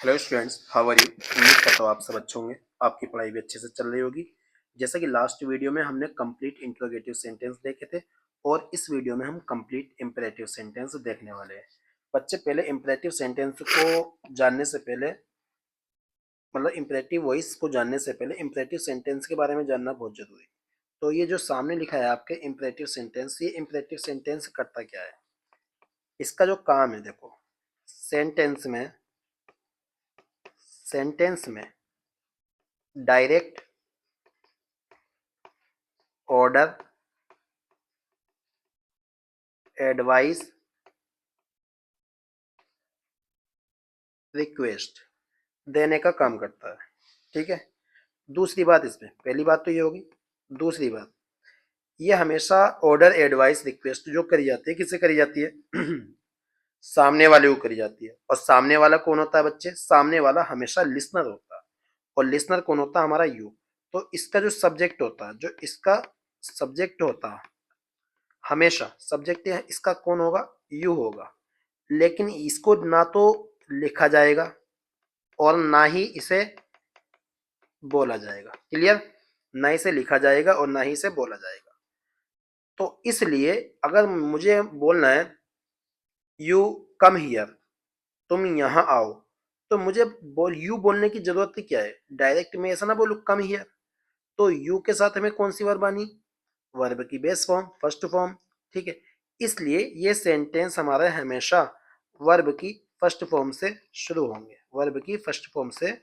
Hello students, how are you. उम्मीद करता हूँ आप सब अच्छे होंगे, आपकी पढ़ाई भी अच्छे से चल रही होगी। जैसा कि लास्ट वीडियो में हमने कंप्लीट इंट्रोगेटिव सेंटेंस देखे थे और इस वीडियो में हम कंप्लीट इंपेरेटिव सेंटेंस देखने वाले हैं। बच्चे, पहले इंपेरेटिव सेंटेंस को जानने से पहले, मतलब इंपेरेटिव वॉइस को जानने से पहले इंपेरेटिव सेंटेंस के बारे में जानना बहुत जरूरी है। तो ये जो सामने लिखा है आपके इंपेरेटिव सेंटेंस, ये इंपेरेटिव सेंटेंस करता क्या है, इसका जो काम है, देखो सेंटेंस में डायरेक्ट ऑर्डर एडवाइस रिक्वेस्ट देने का काम करता है। ठीक है। दूसरी बात, इसमें पहली बात तो ये होगी। दूसरी बात, ये हमेशा ऑर्डर एडवाइस रिक्वेस्ट जो करी जाती है, किससे करी जाती है? सामने वाले को करी जाती है। और सामने वाला कौन होता है बच्चे? सामने वाला हमेशा लिसनर होता है। और लिसनर कौन होता है? हमारा यू। तो इसका जो सब्जेक्ट होता है, जो इसका सब्जेक्ट होता है, हमेशा सब्जेक्ट इसका कौन होगा? यू होगा। लेकिन इसको ना तो लिखा जाएगा और ना ही इसे बोला जाएगा। क्लियर? ना इसे लिखा जाएगा और ना ही इसे बोला जाएगा। तो इसलिए अगर मुझे बोलना है यू कम हियर, तुम यहां आओ, तो मुझे यू बोलने की जरूरत क्या है? डायरेक्ट मैं ऐसा ना बोलूं कम हियर। तो यू के साथ हमें कौन सी वर्ब आनी? वर्ब की बेस फॉर्म, फर्स्ट फॉर्म। ठीक है। इसलिए ये सेंटेंस हमारा हमेशा वर्ब की फर्स्ट फॉर्म से शुरू होंगे। वर्ब की फर्स्ट फॉर्म से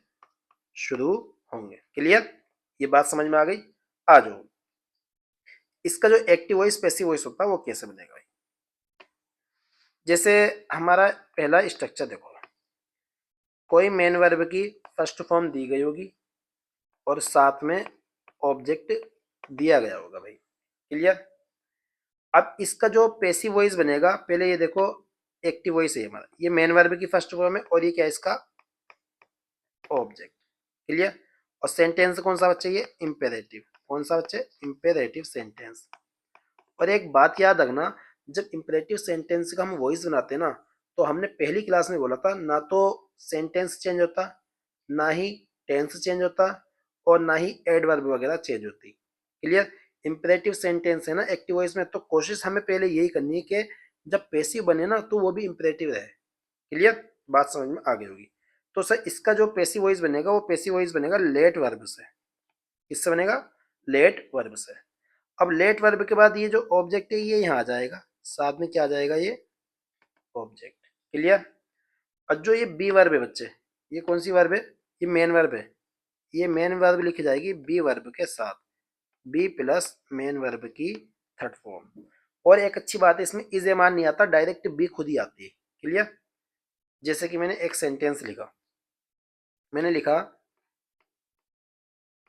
शुरू होंगे। क्लियर? ये बात समझ में आ गई? आ जाओ। इसका जो एक्टिव वॉइस पैसिव वॉइस होता है वो कैसे बनेगा भाई? जैसे हमारा पहला स्ट्रक्चर देखो, कोई मेन वर्ब की फर्स्ट फॉर्म दी गई होगी और साथ में ऑब्जेक्ट दिया गया होगा भाई। क्लियर? अब इसका जो पैसिव वॉइस बनेगा, पहले ये देखो, एक्टिव वॉइस है हमारा, ये मेन वर्ब की फर्स्ट फॉर्म है और ये क्या है? इसका ऑब्जेक्ट। क्लियर? और सेंटेंस कौन सा बच्चे? ये इंपेरेटिव। कौन सा बच्चे? Imperative sentence. और एक बात याद रखना, जब इंपेरेटिव सेंटेंस का हम वॉइस बनाते हैं ना, तो हमने पहली क्लास में बोला था, ना तो सेंटेंस चेंज होता, ना ही टेंस चेंज होता, और ना ही एडवर्ब वगैरह चेंज होती। क्लियर? इंपेरेटिव सेंटेंस है ना एक्टिव वॉइस में, तो कोशिश हमें पहले यही करनी है कि जब पैसिव बने ना तो वो भी इंपेरेटिव रहे। क्लियर? बात समझ में आ गई होगी। तो सर, इसका जो पैसिव वॉइस बनेगा वो पैसिव वॉइस बनेगा लेट वर्ब से। किससे बनेगा? लेट वर्ब से। अब लेट वर्ब के बाद ये जो ऑब्जेक्ट है ये यहाँ आ जाएगा, साथ में क्या आ जाएगा? ये ऑब्जेक्ट। क्लियर? और जो ये बी वर्ब है बच्चे, ये कौन सी वर्ब है? ये मेन वर्ब है। ये मेन वर्ब लिखी जाएगी बी वर्ब के साथ, बी प्लस मेन वर्ब की थर्ड फॉर्म। और एक अच्छी बात है, इसमें इज ए मान नहीं आता, डायरेक्ट बी खुद ही आती है। क्लियर? जैसे कि मैंने एक सेंटेंस लिखा, मैंने लिखा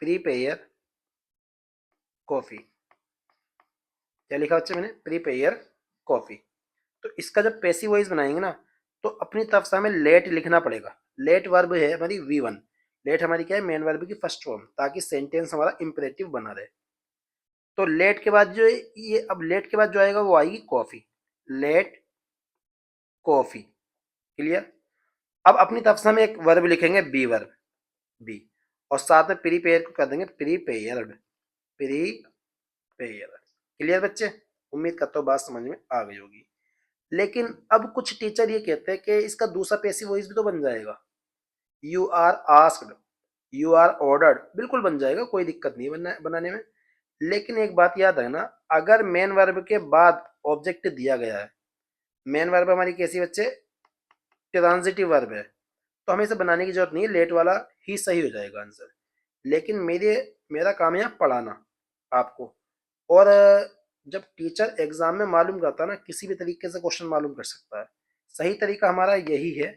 प्रीपेयर कॉफी। क्या लिखा बच्चे मैंने? Prepare coffee. तो इसका जब पैसिव वॉइस बनाएंगे ना, तो अपनी तरफ से हमें लेट लिखना पड़ेगा। लेट वर्ब है हमारी V1। लेट हमारी क्या है? मेन वर्ब की फर्स्ट फॉर्म, ताकि सेंटेंस हमारा इंपरेटिव बना रहे। तो लेट के बाद जो ये, अब लेट के बाद जो आएगा वो आएगी कॉफी। Late coffee. क्लियर? अब अपनी तरफ से हम एक वर्ब लिखेंगे बी वर्ब, बी, और साथ में प्रीपेयर को कर देंगे प्रीपेयर्ड। प्रीपेयर। क्लियर बच्चे? उम्मीद करता हूँ बात समझ में आ गई होगी। लेकिन अब कुछ टीचर ये कहते हैं कि इसका दूसरा पैसिव वॉइस भी तो बन जाएगा। You are asked, you are ordered, बिल्कुल बन जाएगा, कोई दिक्कत नहीं बनाने में। लेकिन एक बात याद रखना, अगर मेन वर्ब के बाद ऑब्जेक्ट दिया गया है, मेन वर्ब हमारी कैसी बच्चे? ट्रांजिटिव वर्ब है, तो हमें इसे बनाने की जरूरत नहीं है, लेट वाला ही सही हो जाएगा आंसर। लेकिन मेरा काम है यहाँ पढ़ाना आपको। और जब टीचर एग्जाम में मालूम करता है ना, किसी भी तरीके से क्वेश्चन मालूम कर सकता है, सही तरीका हमारा यही है।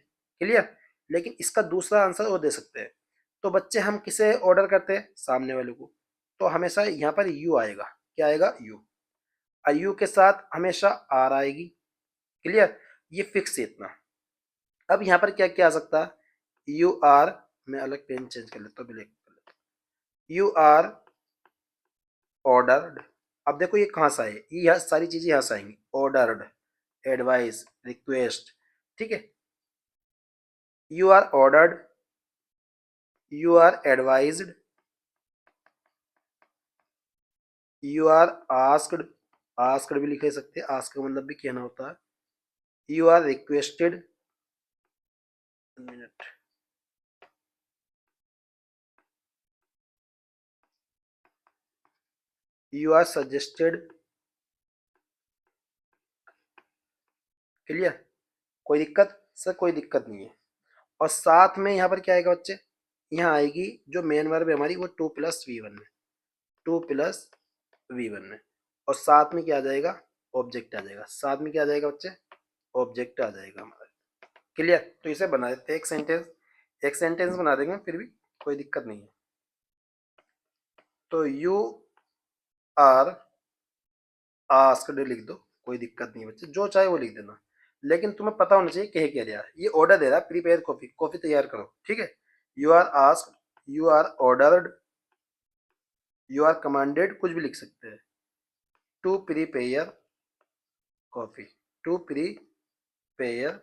क्लियर? लेकिन इसका दूसरा आंसर वो दे सकते हैं। तो बच्चे, हम किसे ऑर्डर करते हैं? सामने वाले को। तो हमेशा यहाँ पर यू आएगा। क्या आएगा? यू। और यू के साथ हमेशा आर आएगी। क्लियर? ये फिक्स है इतना। अब यहाँ पर क्या क्या आ सकता है? यू आर, मैं अलग पेन चेंज कर लेता हूँ, ब्लैक कर लेता हूँ। You are ordered. अब देखो ये कहाँ से आए, ये सारी चीजें यहाँ से आएंगी। Ordered, advice, request. ठीक है? You are ordered, you are advised, you are asked, asked भी लिख सकते हैं, आस्क का मतलब भी कहना होता है, you are requested, minute, you are suggested, clear, कोई दिक्कत सर? कोई दिक्कत नहीं है। और साथ में यहाँ पर क्या आएगा बच्चे, यहाँ आएगी जो मेन वर्ब है हमारी वो टू प्लस वी वन है, टू प्लस वी वन है, और साथ में क्या आ जाएगा, ऑब्जेक्ट आ जाएगा, साथ में क्या आ जाएगा बच्चे, ऑब्जेक्ट आ जाएगा हमारा, क्लियर। तो इसे बना देते हैं एक सेंटेंस, एक सेंटेंस बना देंगे फिर भी कोई दिक्कत नहीं है। तो यू आर आस्क्ड लिख दो, कोई दिक्कत नहीं है बच्चे, जो चाहे वो लिख देना, लेकिन तुम्हें पता होना चाहिए कह क्या रहा है। ये ऑर्डर दे रहा है, प्रिपेयर कॉफी, कॉफी तैयार करो, ठीक है। You are asked, you are ordered, you are commanded, कुछ भी लिख सकते हैं, to prepare coffee, to prepare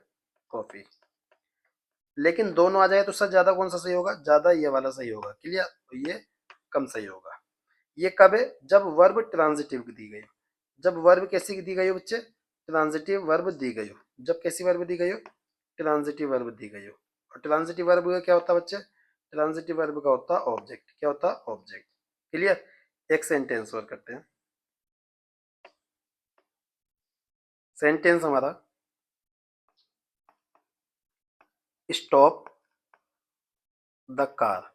coffee. लेकिन दोनों आ जाए तो सर ज्यादा कौन सा सही होगा, ज्यादा ये वाला सही होगा, क्लियर। तो ये कम सही होगा। ये कब है, जब वर्ब ट्रांजिटिव दी गई हो, जब वर्ब कैसी दी गई हो बच्चे, ट्रांजिटिव वर्ब दी गई हो, जब कैसी वर्ब दी गई हो, ट्रांजिटिव वर्ब दी गई हो। और ट्रांजिटिव वर्ब का क्या होता है बच्चे, ट्रांजिटिव वर्ब का होता है ऑब्जेक्ट, क्या होता है, ऑब्जेक्ट, क्लियर। एक सेंटेंस और करते हैं, सेंटेंस हमारा, stop the car,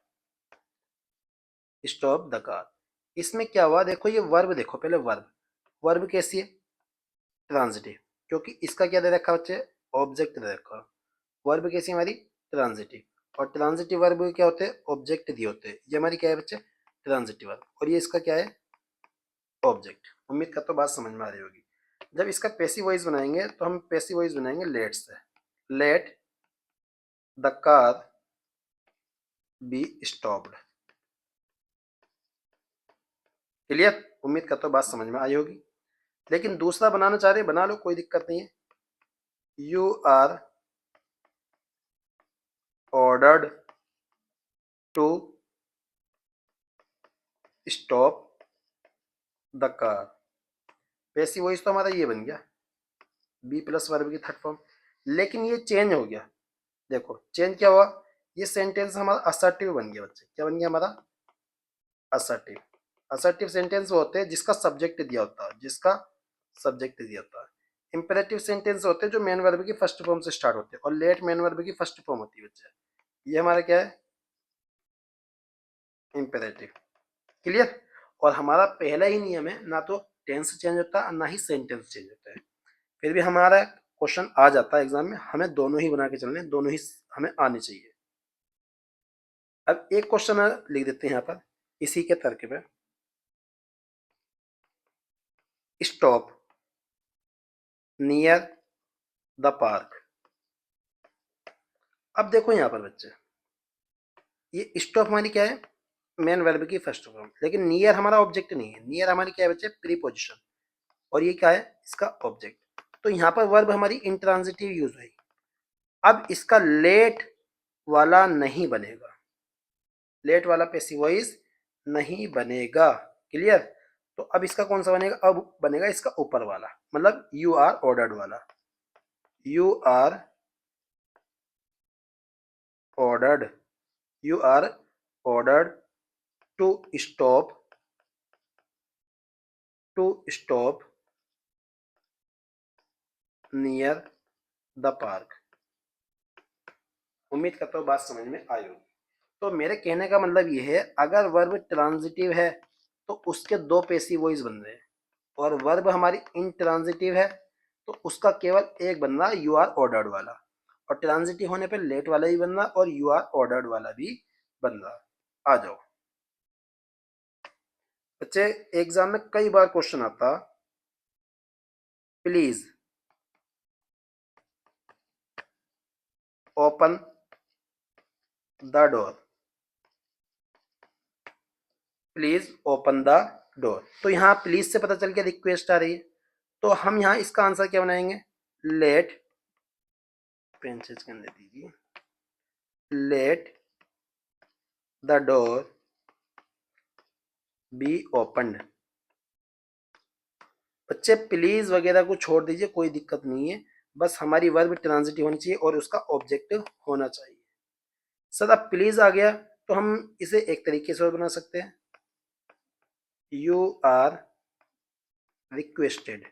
stop the car. इसमें क्या हुआ, देखो ये वर्ब, देखो पहले वर्ब, वर्ब कैसी है, ट्रांजिटिव, क्योंकि इसका क्या दे रखा बच्चे, ऑब्जेक्ट दे रखा। वर्ब कैसी है हमारी, ट्रांजिटिव, और ट्रांजिटिव वर्ब क्या होते हैं, ऑब्जेक्ट दिए होते हैं। ये हमारी क्या है बच्चे, ट्रांजिटिव वर्ब, और ये इसका क्या है, ऑब्जेक्ट। उम्मीद करता हूँ बात समझ में आ रही होगी। जब इसका पैसिव वॉइस बनाएंगे तो हम पैसिव वॉइस बनाएंगे लेट से, let the car be stopped, clear. उम्मीद करता हूँ बात समझ में आई होगी। लेकिन दूसरा बनाना चाह रहे बना लो, कोई दिक्कत नहीं है। You are ordered to stop the car, passive voice तो हमारा ये बन गया, बी प्लस वर्ब की थर्ड फॉर्म। लेकिन ये चेंज हो गया, देखो चेंज क्या हुआ, ये सेंटेंस हमारा असर्टिव बन गया बच्चे, क्या बन गया हमारा, असर्टिव। असर्टिव सेंटेंस वो होते हैं जिसका सब्जेक्ट दिया होता है, जिसका सब्जेक्ट दिया होता है। इंपेरेटिव सेंटेंस होते हैं जो मेन वर्ब की फर्स्ट फॉर्म से स्टार्ट होते हैं, और लेट मेन वर्ब की फर्स्ट फॉर्म होती है बच्चे। ये हमारा क्या है, इंपेरेटिव, क्लियर। और हमारा पहला ही नियम है, ना तो टेंस चेंज होता है ना ही सेंटेंस चेंज होता है। फिर भी हमारा क्वेश्चन आ जाता है एग्जाम में, हमें दोनों ही बना के चलने, दोनों ही हमें आने चाहिए। अब एक क्वेश्चन लिख देते हैं यहाँ पर इसी के तर्क पे, स्टॉप नियर द पार्क। अब देखो यहाँ पर बच्चे, ये स्टॉप हमारी क्या है, मेन वर्ब की फर्स्ट फॉर्म, लेकिन नियर हमारा ऑब्जेक्ट नहीं है, नियर हमारी क्या है बच्चे, प्रीपोजिशन, और ये क्या है, इसका ऑब्जेक्ट। तो यहाँ पर वर्ब हमारी इंट्रांजिटिव यूज हुई। अब इसका लेट वाला नहीं बनेगा, लेट वाला पैसिव वॉइस नहीं बनेगा, क्लियर। तो अब इसका कौन सा बनेगा, अब बनेगा इसका ऊपर वाला, मतलब यू आर ऑर्डर्ड वाला, you are ordered, you are ordered to stop, to stop near the park. उम्मीद करता हूँ बात समझ में आई होगी। तो मेरे कहने का मतलब ये है, अगर वर्ब ट्रांजिटिव है तो उसके दो पैसिव वॉइस बन रहे हैं, और वर्ब हमारी इंट्रांजिटिव है तो उसका केवल एक बन रहा, यू आर ऑर्डर्ड वाला, और ट्रांजिटिव होने पे लेट वाला भी बन रहा और यू आर ऑर्डर्ड वाला भी बन रहा। आ जाओ बच्चे, एग्जाम में कई बार क्वेश्चन आता, please open the door, please open the door. तो यहाँ प्लीज से पता चल के रिक्वेस्ट आ रही है, तो हम यहाँ इसका आंसर क्या बनाएंगे, लेट, पेन चेंज करने दीजिए, let the door be opened. बच्चे प्लीज वगैरह को छोड़ दीजिए, कोई दिक्कत नहीं है, बस हमारी वर्ब ट्रांजिटिव होनी चाहिए और उसका ऑब्जेक्टिव होना चाहिए। सर अब प्लीज आ गया तो हम इसे एक तरीके से और बना सकते हैं, you are requested,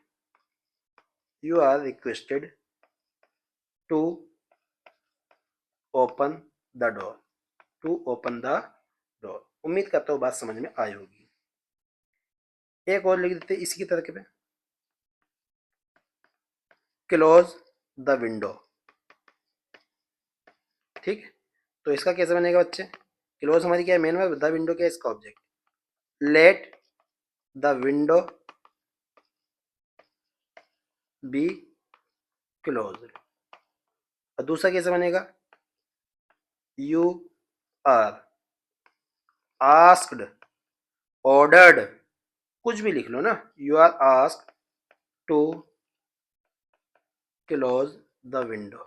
you are requested to open the door, to open the door. उम्मीद करता हूँ बात समझ में आई होगी। एक और लिख देते इसी की तरह पे, क्लोज द विंडो। ठीक है, तो इसका कैसे बनेगा बच्चे, क्लोज हमारी क्या है, मेन वर्ब, द विंडो क्या है इसका object, let the window be closed. और दूसरा कैसे बनेगा, यू आर आस्क्ड, ऑर्डर्ड, कुछ भी लिख लो ना, you are asked to close the window.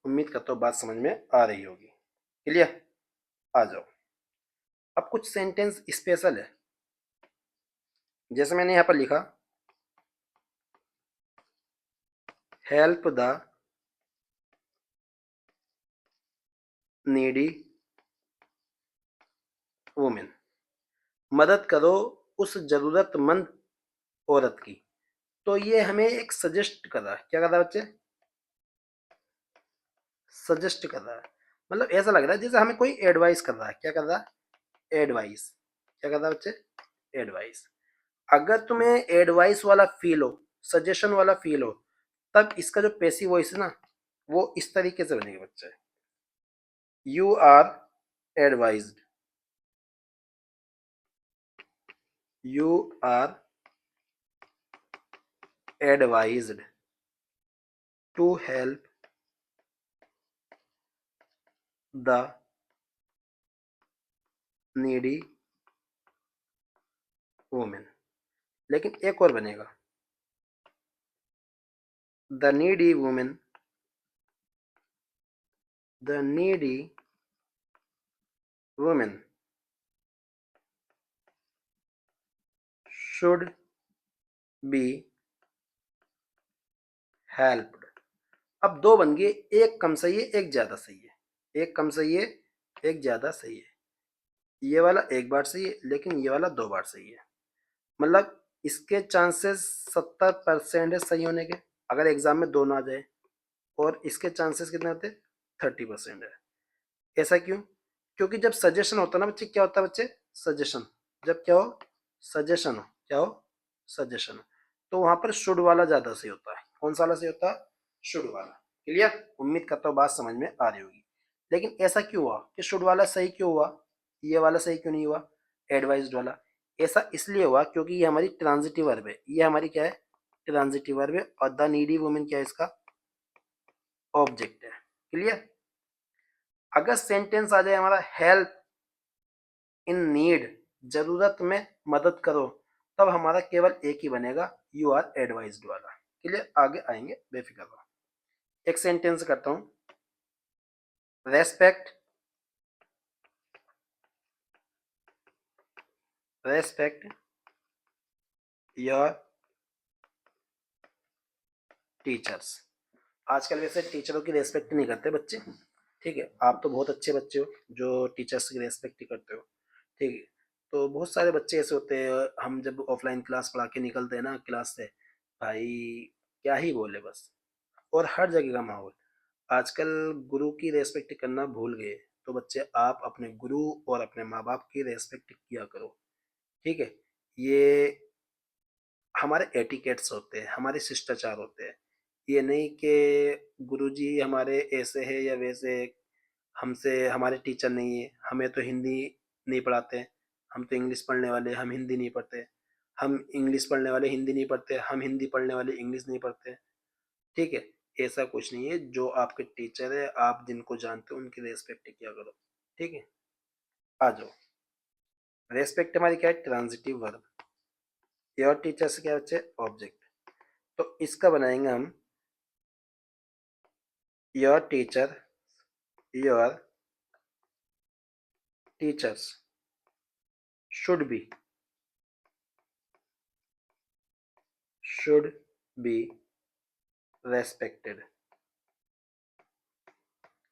उम्मीद करता हूँ बात समझ में आ रही होगी। क्लियर, आ जाओ। अब कुछ सेंटेंस स्पेशल है, जैसे मैंने यहां पर लिखा, हेल्प द नीडी वुमेन, मदद करो उस जरूरतमंद औरत की। तो ये हमें एक सजेस्ट कर रहा है, क्या कर रहा है बच्चे, सजेस्ट कर रहा है, मतलब ऐसा लग रहा है जैसे हमें कोई एडवाइस कर रहा है। क्या कर रहा है, एडवाइस। क्या कर रहा है बच्चे, एडवाइस। अगर तुम्हें एडवाइस वाला फील हो, सजेशन वाला फील हो, तब इसका जो पैसिव वॉइस है ना, वो इस तरीके से बनेगा बच्चे, you are advised, you are advised to help the needy women. लेकिन एक और बनेगा, the needy women, the needy women should be helped. अब दो बन गए, एक कम सही है एक ज्यादा सही है, एक कम सही है एक ज्यादा सही है। ये वाला एक बार सही है लेकिन ये वाला दो बार सही है, मतलब इसके चांसेस 70% है सही होने के, अगर एग्जाम में दोनों आ जाए, और इसके चांसेस कितने होते, 30% है। ऐसा क्यों, क्योंकि जब सजेशन होता है ना बच्चे, क्या होता है बच्चे, सजेशन, जब क्या हो, सजेशन हो, क्या हो, सजेशन हो, तो वहां पर शुड वाला ज्यादा सही होता है। कौन सा वाला सही होता है, शुड वाला। क्लियर, उम्मीद करता हूँ बात समझ में आ रही होगी। लेकिन ऐसा क्यों हुआ कि शुड वाला सही क्यों हुआ, ये वाला सही क्यों नहीं हुआ, एडवाइज्ड वाला। ऐसा इसलिए हुआ क्योंकि ये हमारी ट्रांजिटिव वर्ब है, ये हमारी क्या है, ट्रांजिटिव वर्ब है, और द नीडी वुमेन क्या है, इसका ऑब्जेक्ट है। क्लियर, अगर सेंटेंस आ जाए हमारा हेल्प इन नीड, जरूरत में मदद करो, तब हमारा केवल एक ही बनेगा, यू आर एडवाइज्ड वाला। क्लियर, आगे आएंगे बेफिक्र रहो। एक सेंटेंस करता हूं, रेस्पेक्ट, रेस्पेक्ट योर टीचर्स। आजकल वैसे टीचरों की रेस्पेक्ट नहीं करते बच्चे, ठीक है, आप तो बहुत अच्छे बच्चे हो जो टीचर्स की रेस्पेक्ट ही करते हो, ठीक है। तो बहुत सारे बच्चे ऐसे होते हैं, हम जब ऑफलाइन क्लास पढ़ा के निकलते हैं ना क्लास से, भाई क्या ही बोले बस। और हर जगह का माहौल, आजकल गुरु की रेस्पेक्ट करना भूल गए। तो बच्चे आप अपने गुरु और अपने माँ बाप की रेस्पेक्ट किया करो, ठीक है। ये हमारे एटिकेट्स होते हैं, हमारे शिष्टाचार होते हैं। ये नहीं कि गुरुजी हमारे ऐसे है या वैसे है, हमसे हमारे टीचर नहीं है, हमें तो हिंदी नहीं पढ़ाते, हम तो इंग्लिश पढ़ने वाले, हम हिंदी नहीं पढ़ते, हम इंग्लिश पढ़ने वाले हिंदी नहीं पढ़ते, हम हिंदी पढ़ने वाले इंग्लिश नहीं पढ़ते, ठीक है। ऐसा कुछ नहीं है, जो आपके टीचर है, आप जिनको जानते हो उनकी रेस्पेक्ट किया करो, ठीक है। आ जाओ, रेस्पेक्ट हमारी क्या है, ट्रांजिटिव वर्ब, योर टीचर से क्या बच्चे, ऑब्जेक्ट। तो इसका बनाएंगे हम your teachers should be respected.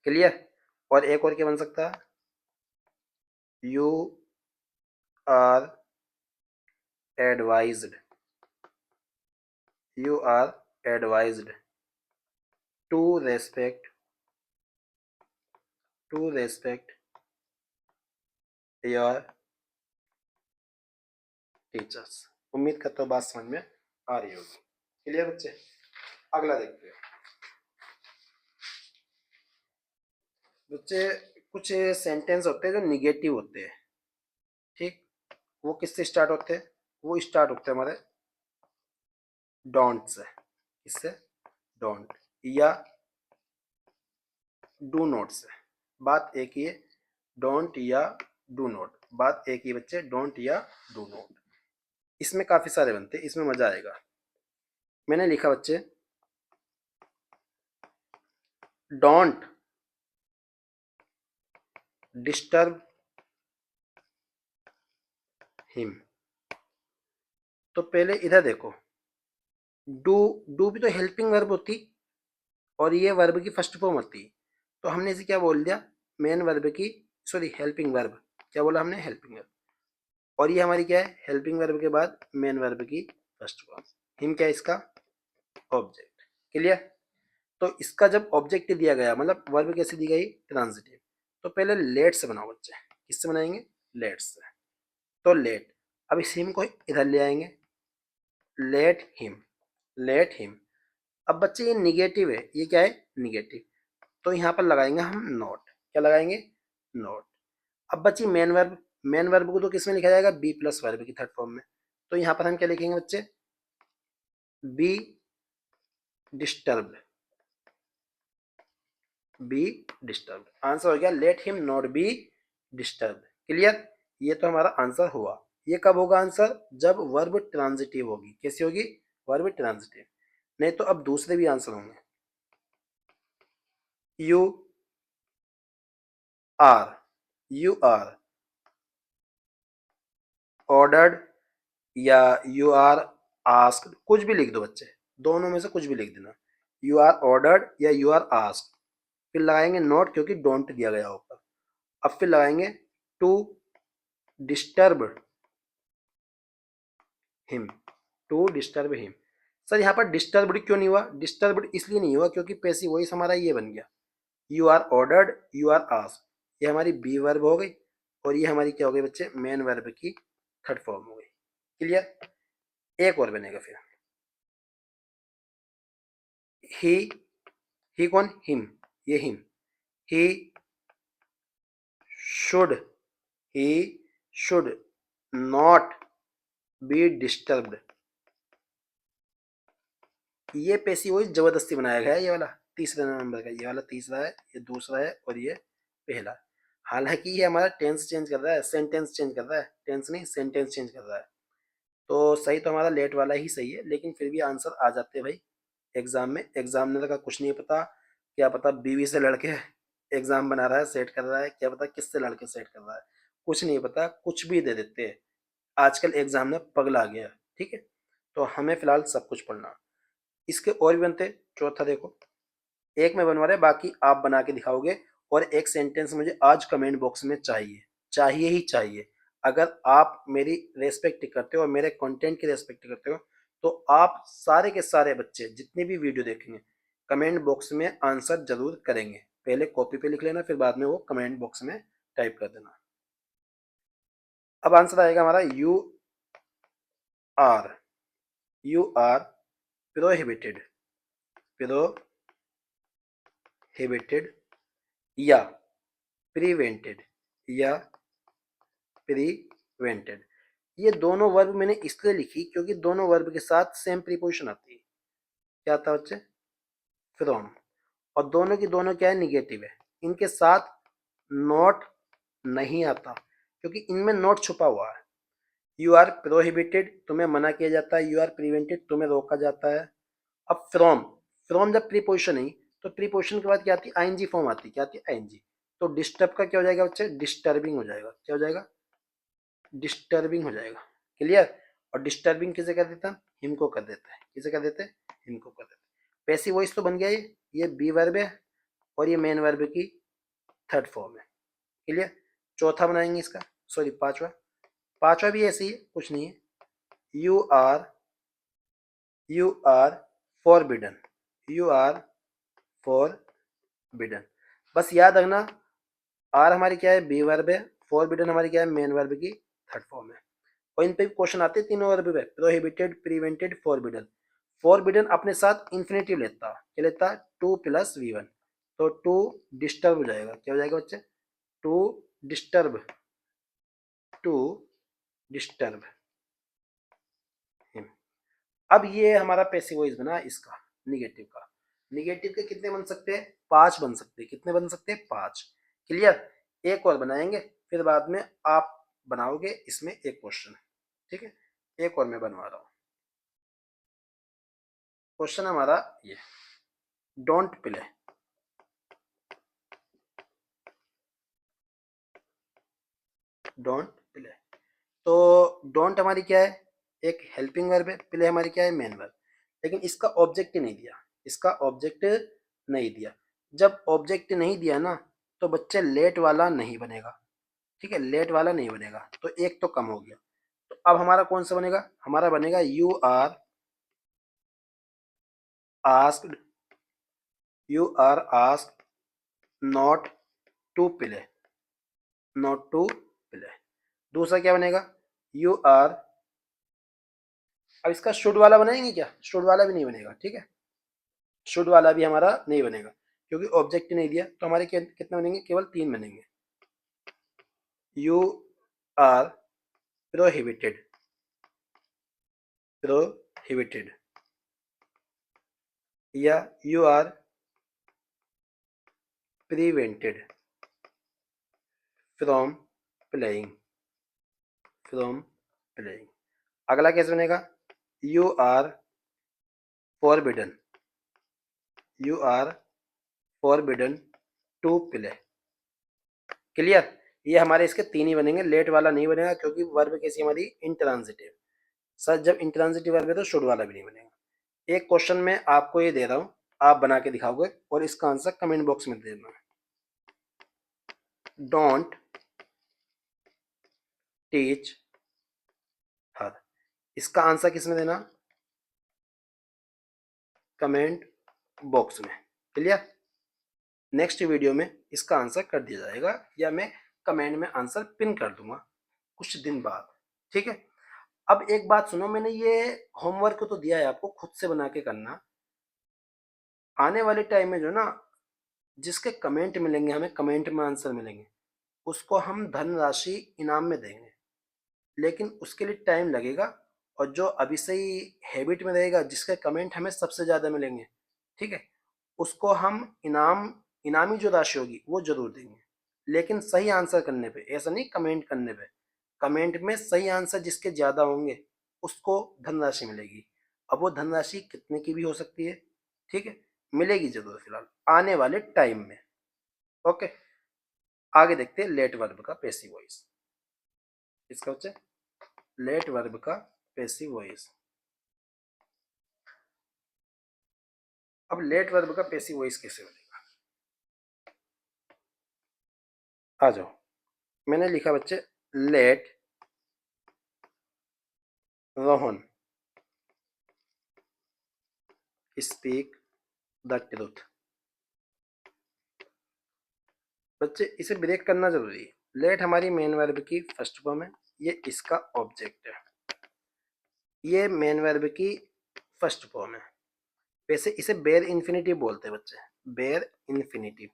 Clear. और एक और क्या बन सकता है, you are advised to respect your teachers. उम्मीद करता हूँ बात समझ में आ रही होगी। क्लियर बच्चे। अगला देखते हैं बच्चे, कुछ सेंटेंस होते हैं जो निगेटिव होते हैं, ठीक। वो किससे स्टार्ट होते हैं, वो स्टार्ट होते हैं हमारे डोंट से। किससे, डोंट या डू नॉट से। बात एक ही है, डोंट या डू नॉट, बात एक ही बच्चे, डोंट या डू नॉट। इसमें काफी सारे बनते हैं, इसमें मजा आएगा। मैंने लिखा बच्चे, डोंट डिस्टर्ब हिम। तो पहले इधर देखो, डू भी तो हेल्पिंग वर्ब होती और ये वर्ब की फर्स्ट फॉर्म होती, तो हमने इसे क्या बोल दिया, मेन वर्ब की, सॉरी हेल्पिंग वर्ब। क्या बोला हमने, हेल्पिंग वर्ब। और ये हमारी क्या है, हेल्पिंग वर्ब के बाद मेन वर्ब की फर्स्ट फॉर्म। हिम क्या है इसका, ऑब्जेक्ट। क्लियर। तो इसका जब ऑब्जेक्ट दिया गया, मतलब वर्ब कैसे दी गई, ट्रांजिटिव, तो पहले लेट से बनाओ बच्चे। किससे बनाएंगे, लेट से। तो लेट, अब इस हिम को इधर ले आएंगे, लेट हिम। अब बच्चे ये निगेटिव है, ये क्या है, निगेटिव, तो यहाँ पर लगाएंगे हम नॉट। क्या लगाएंगे, नॉट। अब बच्ची मेन वर्ब को तो किस में लिखा जाएगा, बी प्लस वर्ब की थर्ड फॉर्म में। तो यहाँ पर हम क्या लिखेंगे बच्चे, बी डिस्टर्ब, आंसर हो गया let him not be disturb. Clear. ये तो हमारा आंसर हुआ। ये कब होगा आंसर, जब वर्ब ट्रांजिटिव होगी। कैसी होगी, वर्ब ट्रांजिटिव। नहीं तो अब दूसरे भी आंसर होंगे, यू आर ऑर्डर्ड या यू आर आस्क्ड, कुछ भी लिख दो बच्चे, दोनों में से कुछ भी लिख देना। यू आर ऑर्डर्ड या यू आर आस्क्ड, फिर लगाएंगे नोट क्योंकि डोंट दिया गया ऊपर। अब फिर लगाएंगे टू डिस्टर्ब हिम, सर यहाँ पर डिस्टर्ब्ड क्यों नहीं हुआ, डिस्टर्ब्ड इसलिए नहीं हुआ क्योंकि पैसिव वॉइस हमारा ये बन गया, you are ordered you are asked. ये हमारी बी वर्ब हो गई और ये हमारी क्या हो गई बच्चे, मेन वर्ब की थर्ड फॉर्म हो गई। क्लियर। एक और बनेगा फिर, ही कौन, हिम, ये him, he should he should not be disturbed. ये पैसिव वॉइस जबरदस्ती बनाया गया है, ये वाला तीसरे नंबर का, ये वाला तीसरा है, ये दूसरा है और ये पहला। हालांकि ये हमारा टेंस चेंज कर रहा है, सेंटेंस चेंज कर रहा है, टेंस नहीं सेंटेंस चेंज कर रहा है। तो सही तो हमारा लेट वाला ही सही है, लेकिन फिर भी आंसर आ जाते हैं भाई एग्जाम में। एग्जामिनर का कुछ नहीं पता, क्या पता बीवी से लड़के एग्जाम बना रहा है, सेट कर रहा है, क्या पता किससे लड़के सेट कर रहा है, कुछ नहीं पता, कुछ भी दे देते हैं। आजकल एग्जाम में पगला गया। ठीक है, तो हमें फिलहाल सब कुछ पढ़ना। इसके और भी बनते, चौथा देखो, एक में बनवा रहे, बाकी आप बना के दिखाओगे। और एक सेंटेंस मुझे आज कमेंट बॉक्स में चाहिए, चाहिए ही चाहिए। अगर आप मेरी रेस्पेक्ट करते हो और मेरे कंटेंट की रेस्पेक्ट करते हो, तो आप सारे के सारे बच्चे जितने भी वीडियो देखेंगे कमेंट बॉक्स में आंसर जरूर करेंगे। पहले कॉपी पे लिख लेना, फिर बाद में वो कमेंट बॉक्स में टाइप कर देना। अब आंसर आएगा हमारा आर यू आर प्रोहिबिटेड या प्रिवेंटेड ये दोनों वर्ब मैंने इसलिए लिखी क्योंकि दोनों वर्ब के साथ सेम प्रीपोजिशन आती है। क्या आता है बच्चे, फ्रॉम। और दोनों की दोनों क्या है, निगेटिव है। इनके साथ नॉट नहीं आता क्योंकि इनमें नॉट छुपा हुआ है। यू आर प्रोहिबिटेड, तुम्हें मना किया जाता है, यू आर प्रिवेंटेड, तुम्हें रोका जाता है। अब फ्रॉम, फ्रॉम जब प्रीपोजिशन है तो प्रीपोजिशन के बाद क्या आती है, आईएनजी फॉर्म आती है, क्या आती है, आईएनजी। तो डिस्टर्ब का क्या हो जाएगा बच्चे, डिस्टर्बिंग हो जाएगा, क्या हो जाएगा, डिस्टर्बिंग हो जाएगा। क्लियर। और डिस्टर्बिंग किसे कर देता है, हिम को कर देता है, किसे कर देते हैं, हिम को कर देते हैं। पैसिव वॉइस तो बन गया ये बी वर्ब है और ये मेन वर्ब की थर्ड फॉर्म है। क्लियर। चौथा बनाएंगे इसका, सॉरी पांचवा, पांचवा भी ऐसे ही है, कुछ नहीं है, you are forbidden, you are forbidden. बस याद रखना, आर हमारी क्या है, बी वर्ब है, फॉरबिडन हमारी क्या है, मेन वर्ब की थर्ड फॉर्म है। और इन पे भी क्वेश्चन आते हैं तीनों वर्ब पे, प्रोहिबिटेड, प्रिवेंटेड, फॉरबिडन। फॉरबिडन अपने साथ इंफिनिटिव लेता, क्या लेता, टू प्लस वी1, तो टू डिस्टर्ब हो जाएगा, क्या हो जाएगा बच्चे, to disturb, to disturb him. अब ये हमारा पैसिव वॉइस बना इसका, निगेटिव का। निगेटिव के कितने बन सकते हैं, पांच बन सकते हैं, कितने बन सकते हैं, पांच। क्लियर। एक और बनाएंगे, फिर बाद में आप बनाओगे इसमें एक क्वेश्चन, ठीक है। एक और मैं बनवा रहा हूं, क्वेश्चन हमारा ये, डोंट प्ले, डोंट प्ले। तो डोंट हमारी क्या है, एक हेल्पिंग वर्ब है, प्ले हमारी क्या है, मेन वर्ब। लेकिन इसका ऑब्जेक्ट नहीं दिया, इसका ऑब्जेक्ट नहीं दिया। जब ऑब्जेक्ट नहीं दिया ना, तो बच्चे लेट वाला नहीं बनेगा, ठीक है, लेट वाला नहीं बनेगा, तो एक तो कम हो गया। तो अब हमारा कौन सा बनेगा, हमारा बनेगा you are asked, you are asked not to play, not to play. दूसरा क्या बनेगा, यू आर, अब इसका शुड वाला बनाएंगे क्या, शुड वाला भी नहीं बनेगा, ठीक है, शुड वाला भी हमारा नहीं बनेगा, क्योंकि ऑब्जेक्ट नहीं दिया। तो हमारे कितने बनेंगे, केवल तीन बनेंगे, यू आर प्रोहिबिटेड, प्रोहिबिटेड, या you are prevented from playing, from playing. अगला कैसे बनेगा, you are forbidden, you are forbidden to play. Clear. ये हमारे इसके तीन ही बनेंगे, लेट वाला नहीं बनेगा, क्योंकि वर्ब कैसी हमारी, इंट्रांजिटिव। सर जब इंट्रांजिटिव वर्ब है तो शुड वाला भी नहीं बनेगा। एक क्वेश्चन में आपको ये दे रहा हूँ, आप बना के दिखाओगे और इसका आंसर कमेंट बॉक्स में दे देना। डोंट टीच हर, इसका आंसर किसमें देना, कमेंट बॉक्स में। क्लियर। नेक्स्ट वीडियो में इसका आंसर कर दिया जाएगा, या मैं कमेंट में आंसर पिन कर दूंगा कुछ दिन बाद, ठीक है। अब एक बात सुनो, मैंने ये होमवर्क तो दिया है आपको, खुद से बना के करना। आने वाले टाइम में जो ना, जिसके कमेंट मिलेंगे, हमें कमेंट में आंसर मिलेंगे, उसको हम धनराशि इनाम में देंगे, लेकिन उसके लिए टाइम लगेगा। और जो अभी से ही हैबिट में रहेगा, जिसके कमेंट हमें सबसे ज़्यादा मिलेंगे, ठीक है, उसको हम इनामी जो राशि होगी वो जरूर देंगे, लेकिन सही आंसर करने पे, ऐसा नहीं कमेंट करने पे। कमेंट में सही आंसर जिसके ज़्यादा होंगे उसको धनराशि मिलेगी। अब वो धनराशि कितने की भी हो सकती है, ठीक है, मिलेगी जरूर, फिलहाल आने वाले टाइम में। ओके, आगे देखते हैं लेट वर्ब का पैसिव वॉइस। इसका बच्चे, लेट वर्ब का पैसिव वॉइस। अब लेट वर्ब का पैसिव वॉइस कैसे बनेगा, आ जाओ। मैंने लिखा बच्चे, let Rohan speak the truth. बच्चे इसे ब्रेक करना जरूरी है। लेट हमारी मेन वर्ब की फर्स्ट फॉर्म है, ये इसका ऑब्जेक्ट है, ये मेन वर्ब की फर्स्ट फॉर्म है। वैसे इसे बेयर इन्फिनिटिव बोलते हैं बच्चे, बेयर इन्फिनिटिव।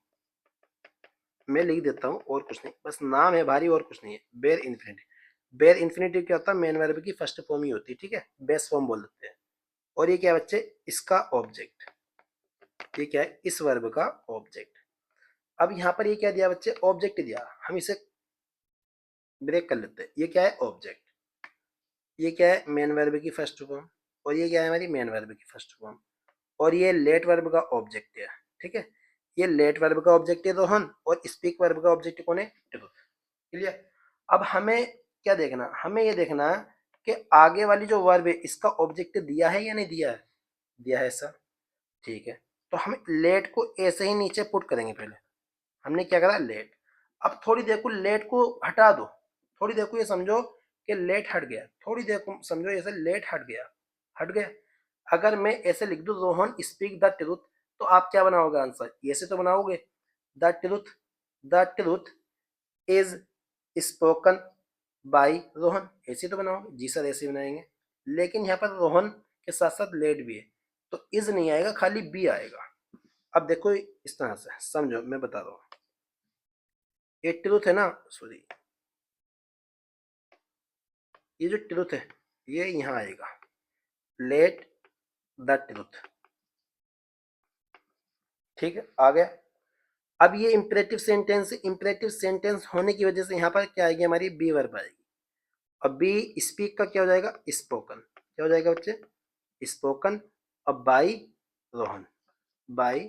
मैं लिख देता हूँ, और कुछ नहीं, बस नाम है भारी, और कुछ नहीं है, बेयर इन्फिनिटिव। बेयर इन्फिनिटिव क्या होता है, मेन वर्ब की फर्स्ट फॉर्म ही होती है, ठीक है, बेस फॉर्म बोल देते हैं। और ये क्या है बच्चे, इसका ऑब्जेक्ट, ये क्या है, इस वर्ब का ऑब्जेक्ट। अब यहाँ पर ये क्या दिया बच्चे, ऑब्जेक्ट दिया, हम इसे ब्रेक कर लेते हैं। ये क्या है, ऑब्जेक्ट, ये क्या है, मेन वर्ब की फर्स्ट फॉर्म, और ये क्या है, हमारी मेन वर्ब की फर्स्ट फॉर्म, और ये लेट वर्ब का ऑब्जेक्ट है, ठीक है। ये लेट वर्ब का ऑब्जेक्ट है रोहन और स्पीक वर्ब का ऑब्जेक्ट कौन है, ट्रुथ। क्लियर। अब हमें क्या देखना, हमें ये देखना कि आगे वाली जो वर्ब है इसका ऑब्जेक्ट दिया है या नहीं दिया है, दिया है सर, ठीक है। तो हम लेट को ऐसे ही नीचे पुट करेंगे। पहले हमने क्या करा, लेट। अब थोड़ी देर को लेट को हटा दो, थोड़ी देर को ये समझो कि लेट हट गया, थोड़ी देर को समझो ऐसे लेट हट गया, हट गया। अगर मैं ऐसे लिख दूं रोहन स्पीक द ट्रुथ, तो आप क्या बनाओगे आंसर, ऐसे तो बनाओगे, the truth, the truth is spoken by Rohan, ऐसे तो बनाओगे। जी सर ऐसे बनाएंगे, लेकिन यहाँ पर रोहन के साथ साथ लेट भी है, तो इज नहीं आएगा, खाली बी आएगा। अब देखो इस तरह से समझो, मैं बता रहा हूँ। ये ट्रुथ है ना, सॉरी, ये जो ट्रुथ है ये यहाँ आएगा, लेट द ट्रुथ, ठीक है, आ गया। अब ये इंपरेटिव सेंटेंस, इंपरेटिव सेंटेंस होने की वजह से यहाँ पर क्या आएगी, हमारी बी वर्ब आएगी। अब बी स्पीक का क्या हो जाएगा, स्पोकन, क्या हो जाएगा बच्चे, स्पोकन। अब by Rohan, by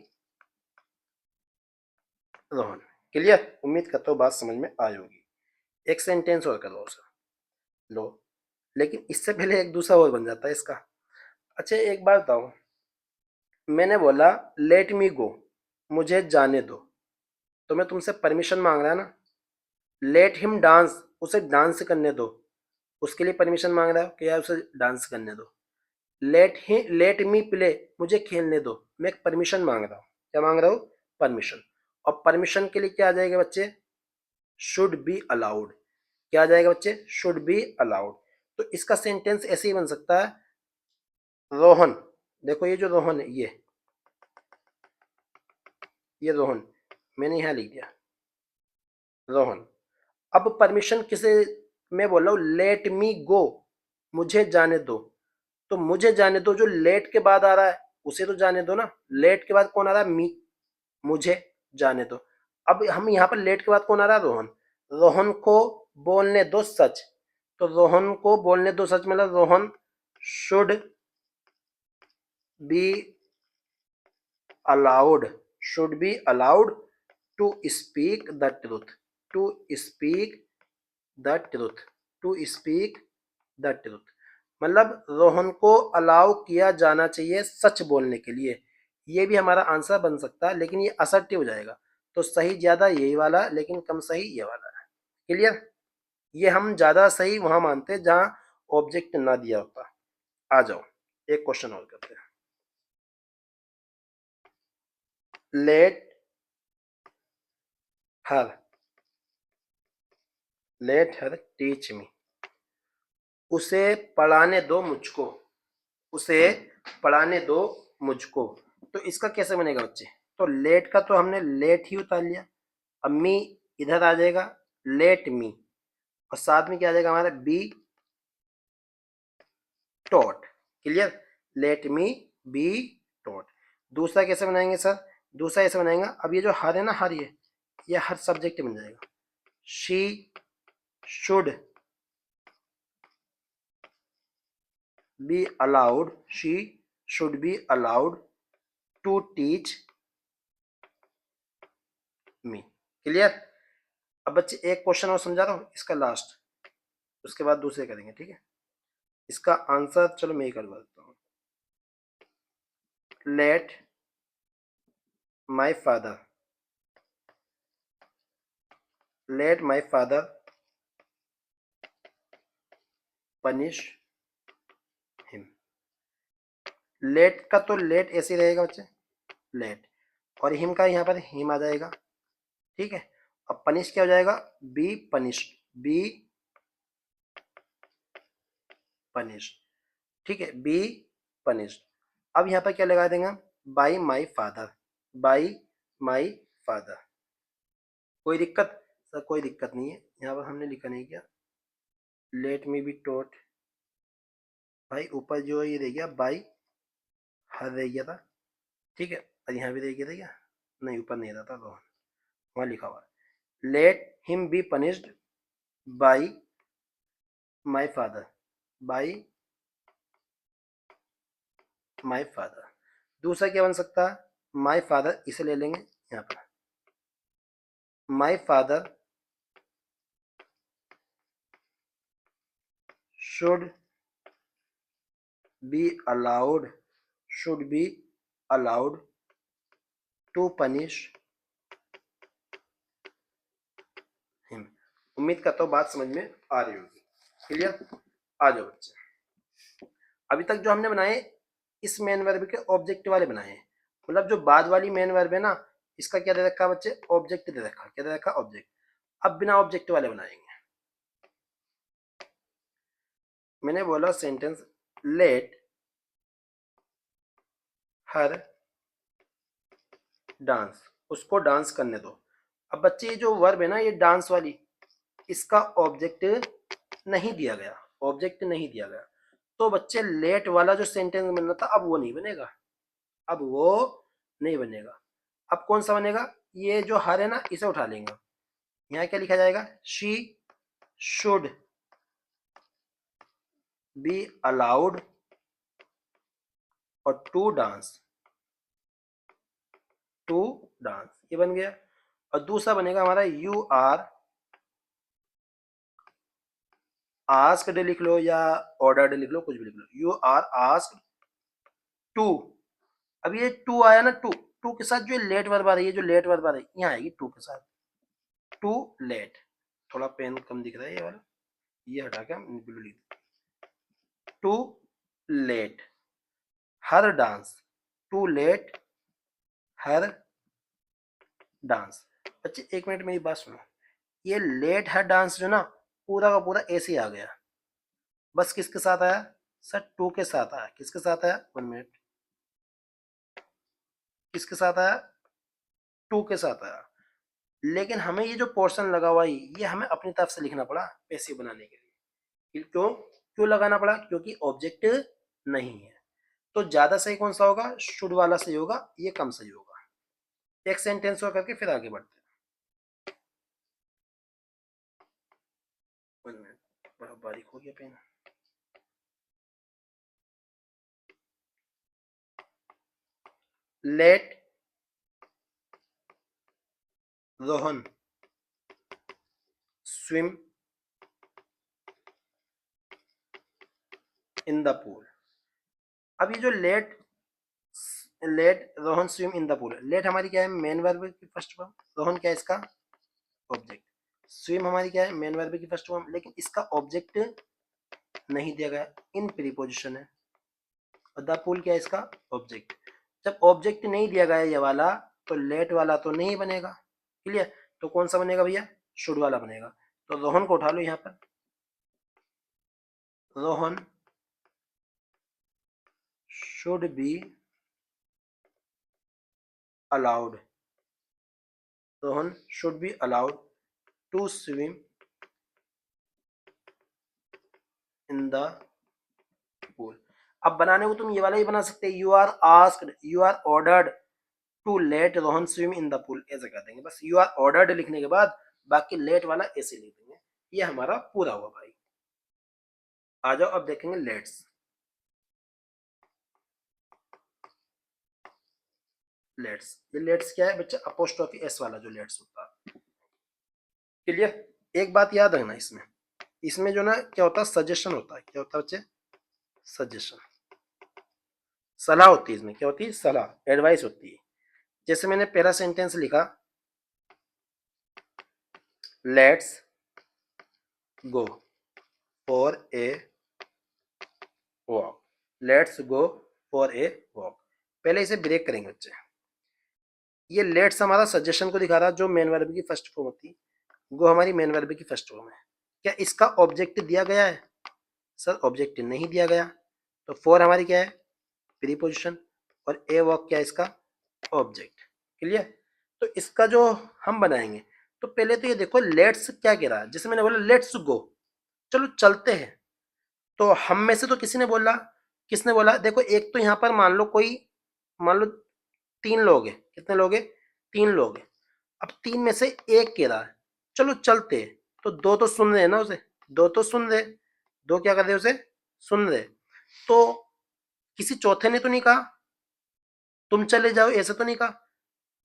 Rohan. Clear, उम्मीद करता हूँ बात समझ में आई होगी। एक सेंटेंस और करो सर, लो, लेकिन इससे पहले एक दूसरा और बन जाता है इसका। अच्छा एक बात बताओ, मैंने बोला लेट मी गो, मुझे जाने दो, तो मैं तुमसे परमिशन मांग रहा है ना। लेट हिम डांस, उसे डांस करने दो, उसके लिए परमिशन मांग रहा है कि यार उसे डांस करने दो। लेट मी प्ले, मुझे खेलने दो, मैं एक परमिशन मांग रहा हूँ, क्या मांग रहा हूँ, परमिशन। और परमिशन के लिए क्या आ जाएगा बच्चे, शुड बी अलाउड, क्या आ जाएगा बच्चे, शुड बी अलाउड। तो इसका सेंटेंस ऐसे ही बन सकता है, रोहन, देखो ये जो रोहन है ये रोहन, मैंने यहाँ लिख दिया रोहन। अब परमिशन किसे, मैं बोल रहा हूँ लेट मी गो, मुझे जाने दो, तो मुझे जाने दो जो लेट के बाद आ रहा है उसे तो जाने दो ना। लेट के बाद कौन आ रहा है, मी, मुझे जाने दो। अब हम यहाँ पर लेट के बाद कौन आ रहा है, रोहन। रोहन को बोलने दो सच, तो रोहन को बोलने दो सच मतलब Rohan should be allowed, should be allowed to speak the truth, to speak the truth, to speak the truth. मतलब रोहन को अलाउ किया जाना चाहिए सच बोलने के लिए। ये भी हमारा आंसर बन सकता है, लेकिन ये असर्टिव हो जाएगा, तो सही ज्यादा यही वाला, लेकिन कम सही ये वाला है। क्लियर, ये हम ज्यादा सही वहां मानते हैं जहां ऑब्जेक्ट ना दिया होता। आ जाओ एक क्वेश्चन और करते हैं। Let her, let her teach me, उसे पढ़ाने दो मुझको, उसे पढ़ाने दो मुझको। तो इसका कैसे बनेगा बच्चे, तो लेट का तो हमने लेट ही उतार लिया, अब मी इधर आ जाएगा, लेट मी, और साथ में क्या आ जाएगा हमारा, be taught. Clear, let me be taught. दूसरा कैसे बनाएंगे सर, दूसरा ऐसे बनाएंगे, अब ये जो हर है ना, हर ये हर सब्जेक्ट बन जाएगा, she should be allowed, she should be allowed to teach me. Clear. अब बच्चे एक क्वेश्चन और समझा रहा हूँ, इसका लास्ट, उसके बाद दूसरे करेंगे, ठीक है। इसका आंसर चलो मैं ही करवा देता हूँ। Let my father, let my father punish him. Let का तो लेट ऐसे ही रहेगा बच्चे, लेट, और हिम का यहाँ पर हिम आ जाएगा, ठीक है। अब पनिश क्या हो जाएगा, बी पनिश, बी पनिश, ठीक है, बी पनिश। अब यहाँ पर क्या लगा देंगे, by my father, by my father. कोई दिक्कत सर, कोई दिक्कत नहीं है, यहाँ पर हमने लिखा नहीं किया, लेट मी बी टोट, भाई ऊपर जो ये रह गया बाई हर रह गया था, ठीक है, और यहाँ भी रह गया था क्या, नहीं ऊपर नहीं रहता तो वहाँ लिखा हुआ है, let him be punished by my father, by my father. दूसरा क्या बन सकता है, माई फादर इसे ले लेंगे यहाँ पर, my father should be allowed, should be allowed to punish him. उम्मीद करता हूँ बात समझ में आ रही होगी। क्लियर? आ जाओ बच्चे, अभी तक जो हमने बनाए इस मेन वर्ब के ऑब्जेक्ट वाले बनाए हैं, मतलब जो बाद वाली मेन वर्ब है ना, इसका क्या दे रखा है बच्चे? ऑब्जेक्ट दे रखा। क्या दे रखा? ऑब्जेक्ट। अब बिना ऑब्जेक्ट वाले बनाएंगे। मैंने बोला सेंटेंस लेट हर डांस, उसको डांस करने दो। अब बच्चे ये जो वर्ब है ना, ये डांस वाली, इसका ऑब्जेक्ट नहीं दिया गया, ऑब्जेक्ट नहीं दिया गया, तो बच्चे लेट वाला जो सेंटेंस बनना था अब वो नहीं बनेगा, अब वो नहीं बनेगा। अब कौन सा बनेगा? ये जो हर है ना, इसे उठा लेंगे। यहाँ क्या लिखा जाएगा? शी शुड बी अलाउड और टू डांस, टू डांस, ये बन गया। और दूसरा बनेगा हमारा यू आर आस्क्ड लिख लो या ऑर्डर्ड लिख लो, कुछ भी लिख लो। You are asked to. अब ये टू आया ना, टू, टू के साथ जो लेट वर्ब आ रही है, जो लेट वर्ब आ रही है यहाँ आएगी टू के साथ, टू लेट। थोड़ा पेन कम दिख रहा है ये वाला, ये हटा के ब्लू लिख, to let her dance, to let her dance. बच्चे एक मिनट मेरी बात सुनो, ये लेट हर डांस जो ना पूरा का पूरा ऐसे ही आ गया, बस किसके साथ आया सर? टू के साथ आया। किसके साथ आया? 1 मिनट, किसके साथ आया? टू के साथ आया। लेकिन हमें ये जो पोर्शन लगा हुआ है, ये हमें अपनी तरफ से लिखना पड़ा पैसिव बनाने के लिए। क्यों क्यों लगाना पड़ा? क्योंकि ऑब्जेक्ट नहीं है। तो ज्यादा सही कौन सा होगा? शुड वाला सही होगा, ये कम सही होगा। एक सेंटेंस और करके फिर आगे बढ़ते हैं। 1 मिनट, बड़ा बारीक हो गया pen. Let Rohan swim in the pool. अब ये जो let Rohan swim in the pool, let हमारी क्या है? मेन वर्ब की फर्स्ट फॉर्म। रोहन क्या है? इसका ऑब्जेक्ट। स्विम हमारी क्या है? मेन वर्ब की फर्स्ट फॉर्म। लेकिन इसका ऑब्जेक्ट नहीं दिया गया, इन प्रीपोजिशन है। और द पूल क्या है? इसका ऑब्जेक्ट। जब ऑब्जेक्ट नहीं दिया गया ये वाला, तो लेट वाला तो नहीं बनेगा। क्लियर? तो कौन सा बनेगा भैया? शुड वाला बनेगा। तो रोहन को उठा लो यहाँ पर, Rohan should be allowed, Rohan should be allowed to swim in the pool. अब बनाने को तुम ये वाला ही बना सकते, you are asked, you are ordered to let Rohan swim in the pool, ऐसे कर देंगे। बस यू आर ऑर्डर्ड लिखने के बाद बाकी लेट वाला ऐसे लिख देंगे। ये हमारा पूरा हुआ भाई। आ जाओ अब देखेंगे लेट्स। लेट्स, ये लेट्स क्या है बच्चा? अपोस्ट्रोफी एस वाला जो लेट्स होता है। क्लियर? एक बात याद रखना, इसमें इसमें जो ना क्या होता है? सजेशन होता है। क्या होता है बच्चे? सजेशन, सलाह होती है। इसमें क्या होती है? सलाह, एडवाइस होती है। जैसे मैंने पहला सेंटेंस लिखा, let's go for a walk, let's go for a walk. पहले इसे ब्रेक करेंगे बच्चे। ये लेट्स हमारा सजेशन को दिखा रहा है, जो मेन वर्ब की फर्स्ट फॉर्म होती है। गो हमारी मेन वर्ब की फर्स्ट फॉर्म है। क्या इसका ऑब्जेक्ट दिया गया है? सर ऑब्जेक्ट नहीं दिया गया। तो फॉर हमारी क्या है? प्रीपोजिशन। और ए वॉक क्या है? इसका ऑब्जेक्ट। क्लियर? तो इसका जो हम बनाएंगे, तो पहले तो ये देखो लेट्स क्या कह रहा है। जैसे मैंने बोला लेट्स गो, चलो चलते हैं। तो हम में से तो किसी ने बोला, किसने बोला? देखो एक तो यहाँ पर मान लो कोई, मान लो 3 लोग हैं। कितने लोग हैं? 3 लोग हैं। अब 3 में से एक कह रहा है चलो चलते हैं, तो 2 तो सुन रहे हैं ना उसे, 2 तो सुन रहे, 2 क्या कर रहे उसे? सुन रहे। तो किसी चौथे ने तो नहीं कहा, तुम चले जाओ, ऐसे तो नहीं कहा।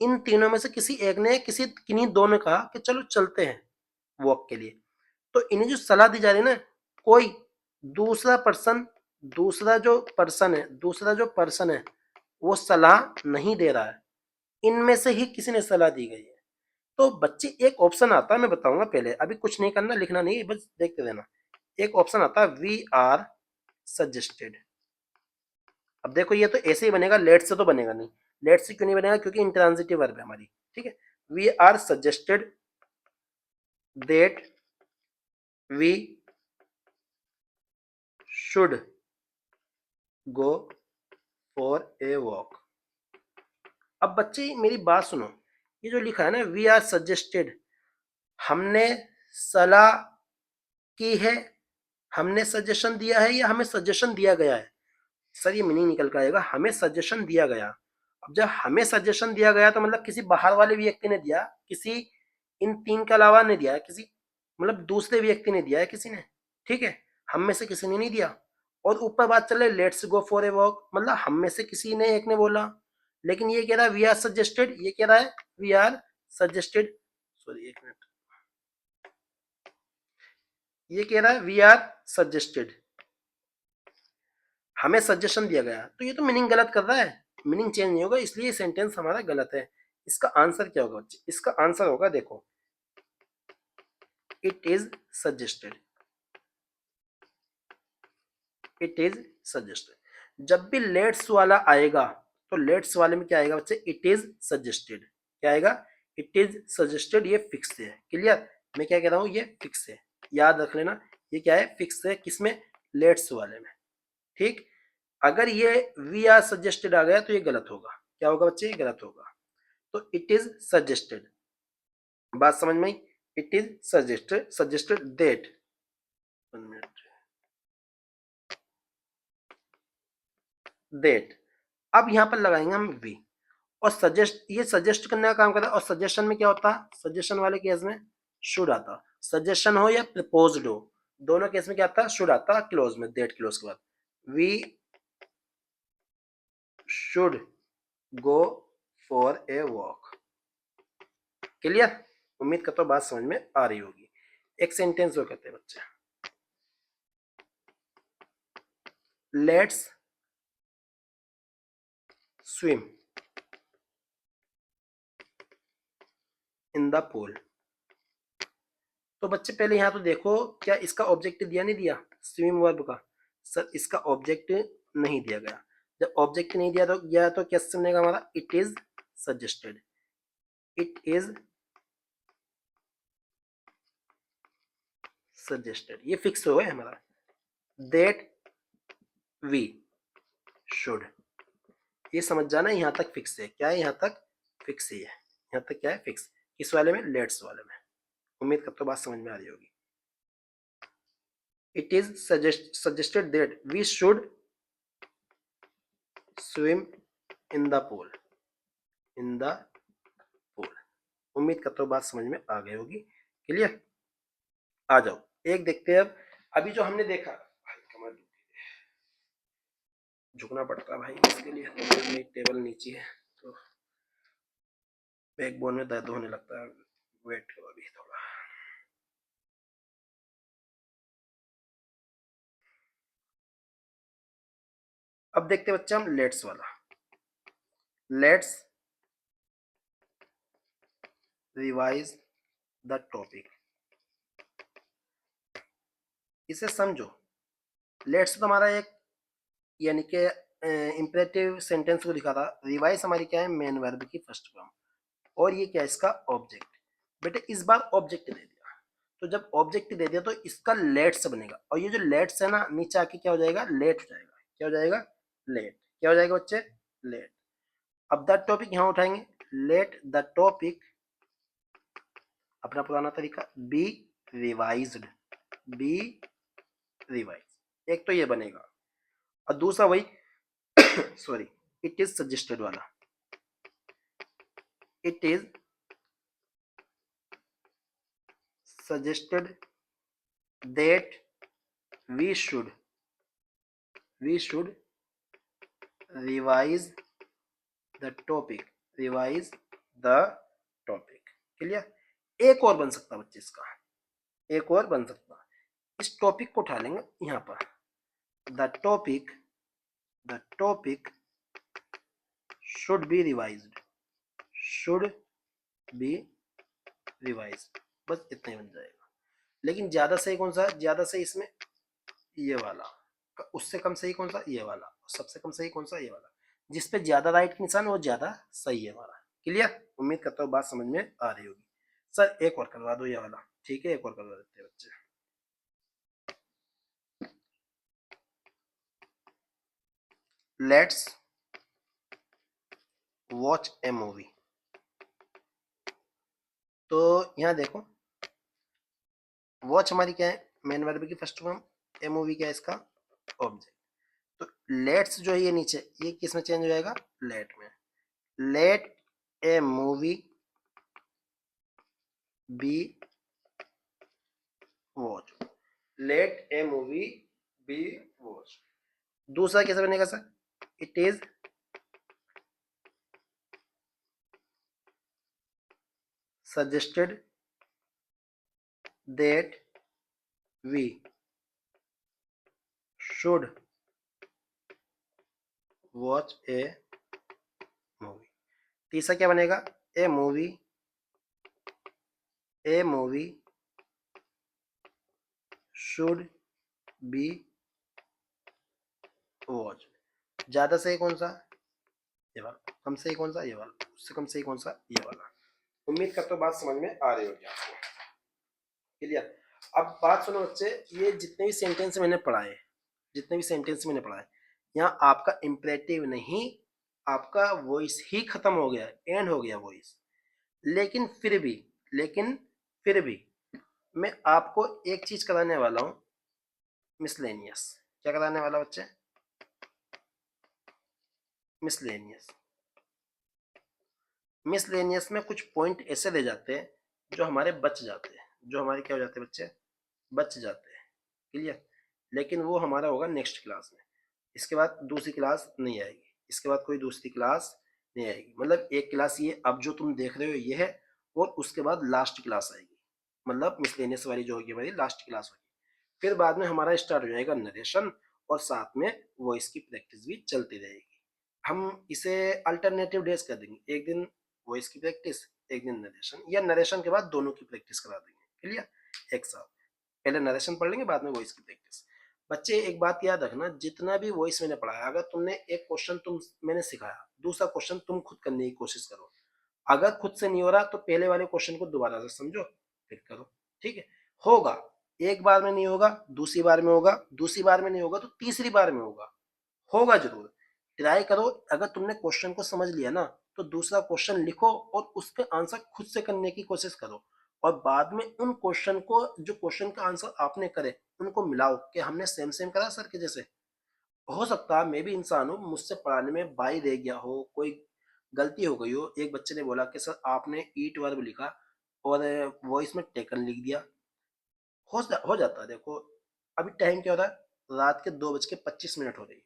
इन तीनों में से किसी एक ने किन्हीं दो ने कहा कि चलो चलते हैं वॉक के लिए। तो इन्हें जो सलाह दी जा रही है ना, कोई दूसरा पर्सन दूसरा जो पर्सन है वो सलाह नहीं दे रहा है, इनमें से ही किसी ने सलाह दी गई है। तो बच्चे एक ऑप्शन आता है, मैं बताऊंगा पहले, अभी कुछ नहीं करना, लिखना नहीं, बस देखते रहना। एक ऑप्शन आता है वी आर सजेस्टेड। अब देखो ये तो ऐसे ही बनेगा, लेट से तो बनेगा नहीं। लेट से क्यों नहीं बनेगा? क्योंकि इंट्रांजिटिव वर्ब है हमारी, ठीक है। We are suggested that we should go for a walk. अब बच्चे मेरी बात सुनो, ये जो लिखा है ना वी आर सजेस्टेड, हमने सलाह की है, हमने सजेशन दिया है या हमें सजेशन दिया गया है? सर ये मीनिंग निकल कर आएगा, हमें सजेशन दिया गया। अब जब हमें सजेशन दिया गया तो मतलब किसी बाहर वाले व्यक्ति ने दिया, किसी इन तीन के अलावा ने दिया है, किसी मतलब दूसरे व्यक्ति ने दिया है किसी ने, ठीक है। हम में से किसी ने नहीं दिया। और ऊपर बात चल रही let's go for a walk, मतलब हम में से किसी ने एक ने बोला, लेकिन ये कह रहा है वी आर सजेस्टेड, ये कह रहा है वी आर सजेस्टेड, सॉरी एक मिनट, ये कह रहा है वी आर सजेस्टेड, हमें सजेशन दिया गया। तो ये तो मीनिंग गलत कर रहा है, मीनिंग चेंज नहीं होगा, इसलिए सेंटेंस हमारा गलत है। इसका आंसर क्या होगा बच्चे? इसका आंसर होगा, देखो, it is suggested, it is suggested. जब भी लेट्स वाला आएगा तो लेट्स वाले में क्या आएगा बच्चे? It is suggested. क्या आएगा? It is suggested. ये फिक्स है, क्लियर? मैं क्या कह रहा हूं, ये फिक्स है, याद रख लेना। ये क्या है? फिक्स है। किसमें? लेट्स वाले में, ठीक। अगर ये वी आर सजेस्टेड आ गया तो ये गलत होगा। क्या होगा बच्चे? ये गलत होगा। तो इट इज सजेस्टेड, बात समझ में आई? It is suggested, suggested that, that. अब यहां पर लगाएंगे हम वी, और सजेस्ट, ये सजेस्ट करने का काम करता है। और सजेशन में क्या होता है? सजेशन वाले केस में शुड आता, सजेशन हो या प्रपोज्ड हो, दोनों केस में क्या आता है? शुड आता क्लोज में, दैट क्लोज के बाद। We should go for a walk. Clear? उम्मीद करता हूं बात समझ में आ रही होगी। एक सेंटेंस और कहते हैं बच्चे, let's swim in the pool. तो बच्चे पहले यहां तो देखो, क्या इसका ऑब्जेक्ट दिया नहीं दिया स्विम वर्ब का? सर इसका ऑब्जेक्ट नहीं दिया गया। जब ऑब्जेक्ट नहीं दिया तो गया तो क्या बनेगा हमारा? It is suggested, it is suggested, ये फिक्स हो गया हमारा। दैट वी शुड, ये समझ जाना, यहां तक फिक्स है। क्या है? यहां तक फिक्स ही है। यहां तक क्या है? फिक्स। किस वाले में? लेट्स वाले में। उम्मीद करता हूं बात समझ में आ रही होगी। It is suggested that we should swim in the pool, in the pool. उम्मीद करता हूं बात समझ में आ गई होगी। क्लियर? आ जाओ एक देखते हैं अब। अभी जो हमने देखा, भाई कमर झुकना पड़ता है भाई इसके लिए, तो मेरी टेबल नीचे है तो बैकबोन में दर्द होने लगता है। वेट करो अभी थोड़ा। अब देखते हैं बच्चे हम लेट्स वाला। Let's revise the topic. इसे समझो। लेट्स तो हमारा एक यानी कि इंपरेटिव सेंटेंस को दिखा था। रिवाइज हमारी क्या है? मेन वर्ब की फर्स्ट फॉर्म। और ये क्या है? इसका ऑब्जेक्ट। बेटे इस बार ऑब्जेक्ट दे दिया, तो जब ऑब्जेक्ट दे दिया तो इसका लेट्स बनेगा। और ये जो लेट्स है ना, नीचे आके क्या हो जाएगा? लेट हो जाएगा। क्या हो जाएगा? लेट। क्या हो जाएगा बच्चे? लेट। अब द टॉपिक यहां उठाएंगे। लेट द टॉपिक, अपना पुराना तरीका, बी रिवाइज्ड, बी रिवाइज। एक तो ये बनेगा, और दूसरा वही सॉरी, इट इज सजेस्टेड वाला। It is suggested that we should revise the topic, revise the topic. Clear? एक और बन सकता बच्चे इसका, एक और बन सकता। इस टॉपिक को उठा लेंगे यहाँ पर, the topic should be revised, should be revised, बस इतना ही बन जाएगा। लेकिन ज्यादा सही कौन सा है? ज्यादा सही इसमें ये वाला, उससे कम सही कौन सा? ये वाला, सबसे कम सही कौन सा? ये वाला। जिस पे ज्यादा राइट का निशान वो ज्यादा सही है हमारा। क्लियर? उम्मीद करता हूँ बात समझ में आ रही होगी। सर एक और करवा दो ये वाला, ठीक है? एक और करवा देते हैं बच्चे। Let's watch a movie. तो यहाँ देखो, वॉच हमारी क्या है? मेन वर्ब की फर्स्ट फॉर्म। ए मूवी क्या है? इसका ऑब्जेक्ट। तो लेट्स जो है ये नीचे, ये किस में चेंज हो जाएगा? लेट में। Let a movie be watch, let a movie be watch. दूसरा कैसे बनेगा sir? It is suggested that we should watch a movie. तीसरा क्या बनेगा? A movie should be watch. ज्यादा सही कौन सा? ये वाला। कम सही कौन सा? ये वाला। उससे कम सही कौन सा? ये वाला। उम्मीद करता हूँ बात समझ में आ रही होगी आपको। क्लियर? अब बात सुनो बच्चे, ये जितने भी सेंटेंस मैंने पढ़ाए, जितने भी सेंटेंस मैंने पढ़ाए, यहाँ आपका इंपरेटिव नहीं, आपका वॉइस ही खत्म हो गया, एंड हो गया वॉइस। लेकिन फिर भी मैं आपको एक चीज कराने वाला हूं, मिसलेनियस। क्या कराने वाला बच्चे? मिसलेनियस। मिसलेनियस में कुछ पॉइंट ऐसे दे जाते हैं जो हमारे बच जाते हैं, जो हमारे क्या हो जाते हैं बच्चे? बच जाते हैं। क्लियर? लेकिन वो हमारा होगा नेक्स्ट क्लास में। इसके बाद दूसरी क्लास नहीं आएगी, इसके बाद कोई दूसरी क्लास नहीं आएगी। मतलब एक क्लास ये अब जो तुम देख रहे हो ये है, और उसके बाद लास्ट क्लास आएगी, मतलब मिसलेनियस वाली जो होगी हमारी लास्ट क्लास होगी। फिर बाद में हमारा स्टार्ट हो जाएगा नरेशन, और साथ में वॉइस की प्रैक्टिस भी चलती रहेगी। हम इसे अल्टरनेटिव डेज कर देंगे, एक दिन वॉइस की प्रैक्टिस, एक दिन नरेशन, या नरेशन के बाद दोनों की प्रैक्टिस करा देंगे। क्लियर? एक साथ पहले नरेशन पढ़ लेंगे, बाद में वॉइस की प्रैक्टिस। बच्चे एक बात याद रखना, जितना भी वॉइस मैंने पढ़ाया, अगर तुमने एक क्वेश्चन मैंने सिखाया, दूसरा क्वेश्चन तुम खुद करने की कोशिश करो। अगर खुद से नहीं हो रहा तो पहले वाले क्वेश्चन को दोबारा से समझो, फिर करो। ठीक है? होगा, एक बार में नहीं होगा, दूसरी बार में होगा, दूसरी बार में नहीं होगा तो तीसरी बार में होगा, होगा जरूर। ट्राई करो। अगर तुमने क्वेश्चन को समझ लिया ना, तो दूसरा क्वेश्चन लिखो और उसके आंसर खुद से करने की कोशिश करो, और बाद में उन क्वेश्चन को, जो क्वेश्चन का आंसर आपने करे, उनको मिलाओ कि हमने सेम सेम करा सर के जैसे। हो सकता है मैं भी इंसान हूँ, मुझसे पढ़ाने में बाई रह गया हो, कोई गलती हो गई हो। एक बच्चे ने बोला कि सर आपने ईट वर्ब लिखा और वॉइस में टेकन लिख दिया। हो जाता है। देखो अभी टाइम क्या हो रहा है? रात के 2:25 हो रही है।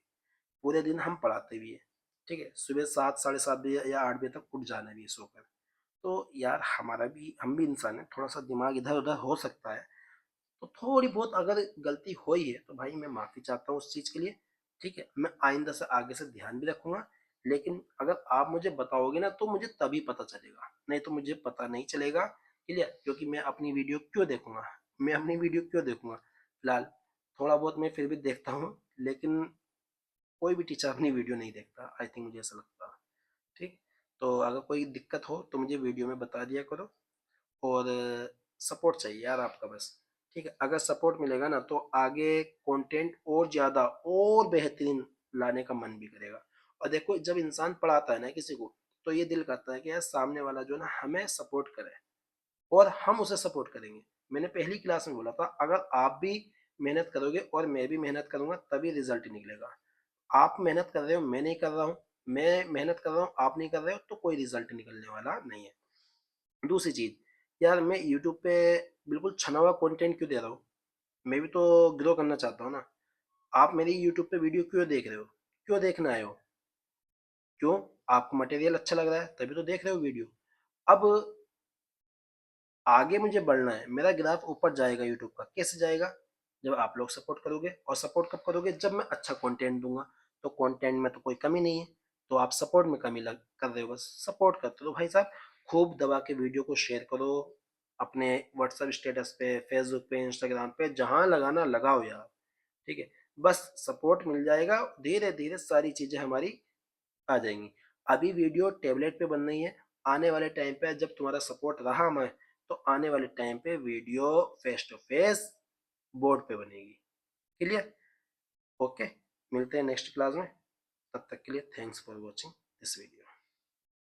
पूरे दिन हम पढ़ाते भी है, ठीक है? सुबह 7, 7:30 या 8 बजे तक उठ जाना भी है सोकर। तो यार हमारा भी, हम भी इंसान है, थोड़ा सा दिमाग इधर उधर हो सकता है। तो थोड़ी बहुत अगर गलती हुई है तो भाई मैं माफ़ी चाहता हूँ उस चीज़ के लिए। ठीक है? मैं आइंदा से आगे से ध्यान भी रखूंगा। लेकिन अगर आप मुझे बताओगे ना तो मुझे तभी पता चलेगा, नहीं तो मुझे पता नहीं चलेगा। क्लियर? क्योंकि मैं अपनी वीडियो क्यों देखूंगा? मैं अपनी वीडियो क्यों देखूंगा? फिलहाल थोड़ा बहुत मैं फिर भी देखता हूँ, लेकिन कोई भी टीचर अपनी वीडियो नहीं देखता, आई थिंक, मुझे ऐसा लगता है। ठीक? तो अगर कोई दिक्कत हो तो मुझे वीडियो में बता दिया करो, और सपोर्ट चाहिए यार आपका बस। ठीक है? अगर सपोर्ट मिलेगा ना तो आगे कंटेंट और ज़्यादा और बेहतरीन लाने का मन भी करेगा। और देखो जब इंसान पढ़ाता है ना किसी को, तो ये दिल करता है कि यार सामने वाला जो है ना हमें सपोर्ट करे, और हम उसे सपोर्ट करेंगे। मैंने पहली क्लास में बोला था, अगर आप भी मेहनत करोगे और मैं भी मेहनत करूंगा तभी रिजल्ट निकलेगा। आप मेहनत कर रहे हो, मैं नहीं कर रहा हूँ, मैं मेहनत कर रहा हूँ, आप नहीं कर रहे हो, तो कोई रिजल्ट निकलने वाला नहीं है। दूसरी चीज, यार मैं यूट्यूब पे बिल्कुल छना हुआ कंटेंट क्यों दे रहा हूँ? मैं भी तो ग्रो करना चाहता हूँ ना। आप मेरी यूट्यूब पे वीडियो क्यों देख रहे हो? क्यों देखना आए हो? क्यों? आपको मटेरियल अच्छा लग रहा है तभी तो देख रहे हो वीडियो। अब आगे मुझे बढ़ना है, मेरा ग्राफ ऊपर जाएगा यूट्यूब का। कैसे जाएगा? जब आप लोग सपोर्ट करोगे। और सपोर्ट कब करोगे? जब मैं अच्छा कंटेंट दूंगा। तो कंटेंट में तो कोई कमी नहीं है, तो आप सपोर्ट में कमी लग कर रहे हो। बस सपोर्ट करते हो भाई साहब। खूब दबा के वीडियो को शेयर करो, अपने व्हाट्सएप स्टेटस पे, फेसबुक पे, इंस्टाग्राम पे, जहां लगाना लगाओ यार। ठीक है, बस सपोर्ट मिल जाएगा, धीरे धीरे सारी चीजें हमारी आ जाएंगी। अभी वीडियो टेबलेट पे बन रही है, आने वाले टाइम पे जब तुम्हारा सपोर्ट रहा मैं, तो आने वाले टाइम पे video face to face board पे बनेगी। क्लियर? ओके, मिलते हैं नेक्स्ट क्लास में। तब तक के लिए thanks for watching this video.